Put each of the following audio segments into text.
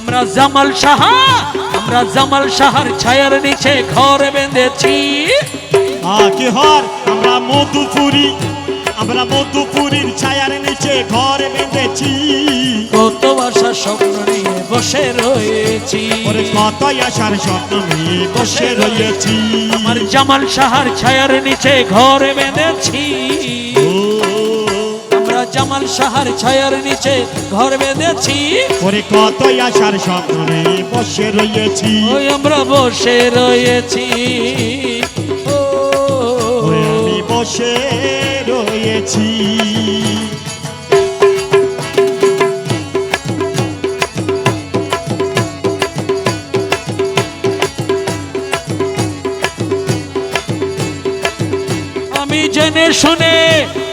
আমরা জামাল শাহর ছায়ার নিচে ঘর বেঁধেছি। কি হর আমরা মধুপুরীর ছায়ার নিচে ঘর বেঁধেছি। কত আশার স্বপ্ন নিয়ে বসে রয়েছি, ওরে কত আশার স্বপ্ন নিয়ে বসে রয়েছি। আমার জামাল শাহর ছায়ার নিচে ঘর বেঁধেছি। আমরা জামাল শাহর ছায়ার নিচে ঘর বেঁধেছি। ওরে কত আশার স্বপ্ন নিয়ে বসে রয়েছি। ওই আমরা বসে রয়েছি, আমি বসে রয়েছি।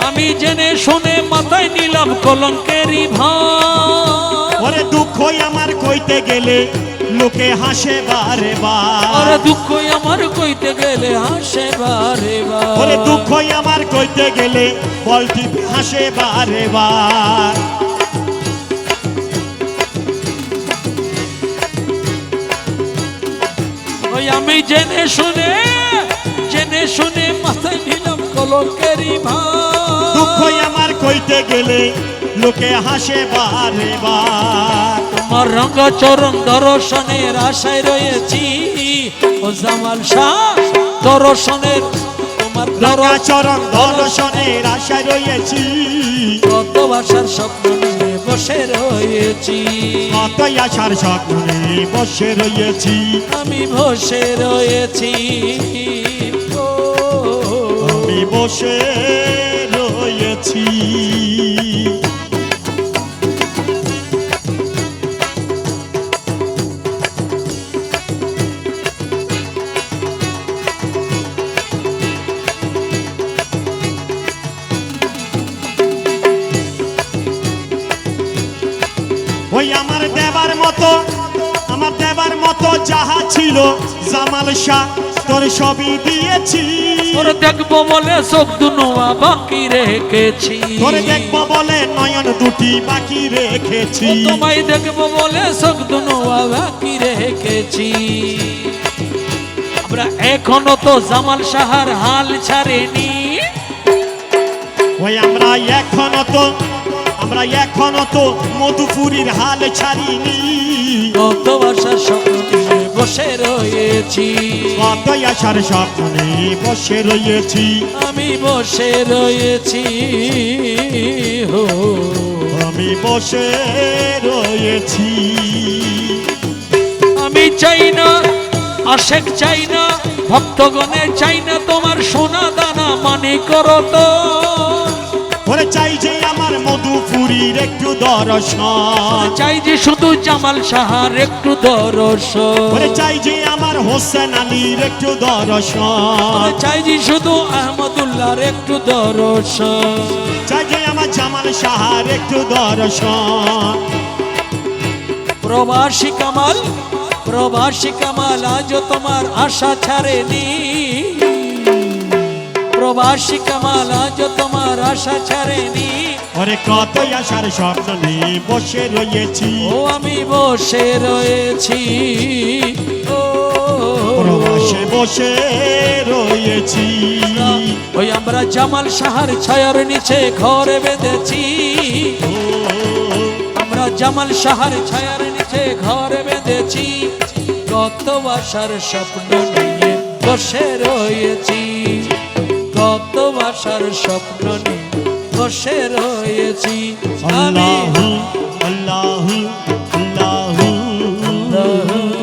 আমি জেনে শুনে মাথায় নিলাম কলঙ্কেরই ভার। ওরে দুঃখ আমার কইতে গেলে লোকে হাসে বারে বার। ওরে দুঃখ আমার কইতে গেলে হাসে বারে বার। ওরে দুঃখ আমার কইতে গেলে বলটি হাসে বারে বার। ওই আমি জেনে শুনে মাথায় নিলাম কলঙ্কেরই ভার। দুঃখ আমার কইতে গেলে লোকে হাসে বারে বার। তোমার রঙ্গচরণ দর্শনের আশায় রয়েছি। ও জামাল শাহ দর্শনের, তোমার রঙ্গচরণ দর্শনের আশায় রয়েছি। কত আশার স্বপ্ন নিয়ে বসে রয়েছি। কত আশার স্বপ্ন নিয়ে বসে রয়েছি। আমি বসে রয়েছি, আমি বসে রয়েছি। ওই আমার দেবার মতো যাহা ছিল জামাল শাহ তোর সবই দিয়েছি। তোরে দেখবো বলে চোখ দুনোয়া বাকি রেখেছি। তোরে দেখবো বলে নয়ন দুটি বাকি রেখেছি। তোমায় দেখবো বলে চোখ দুনোয়া বাকি রেখেছি। আমরা এখনো তো জামাল শাহর হাল ছাড়েনি। ওই আমরা এখনো তো মধুপুরীর হাল ছাড়িনি। কত আশার স্বপ্ন নিয়ে বসে রয়েছি। কত আশার স্বপ্ন নিয়ে বসে রয়েছি। আমি বসে রয়েছি, আমি বসে রয়েছি। আমি চাই না আশেক চাই না, ভক্তগণে চাই না তোমার সোনা দানা মানে করো তো। ওরে চাই যে আমার মধুপুরীর একটু দর্শন। চাই যে শুধু জামাল শাহর একটু দর্শন। ওরে চাই যে আমার হোসেন আলীর একটু দর্শন। চাই যে শুধু আহমদুল্লাহর একটু দর্শন। চাই যে আমার জামাল শাহর একটু দর্শন। প্রবাসী কামাল আজ তোমার আশা ছাড়েনি। প্রবাসী কামাল আজ তোমার আশা ছাড়েনি। ওরে কত আশার স্বপ্ন নিয়ে বসে রয়েছি। ও আমি বসে রয়েছি, প্রবাসে বসে রয়েছি। ওই আমরা জামাল শাহর ছায়ার নিচে ঘর বেঁধেছি। আমরা জামাল শাহর ছায়ার নিচে ঘর বেঁধেছি। কত আশার স্বপ্ন নিয়ে বসে রয়েছি। কত আশার স্বপ্ন নিয়ে বসে রয়েছি। আল্লাহু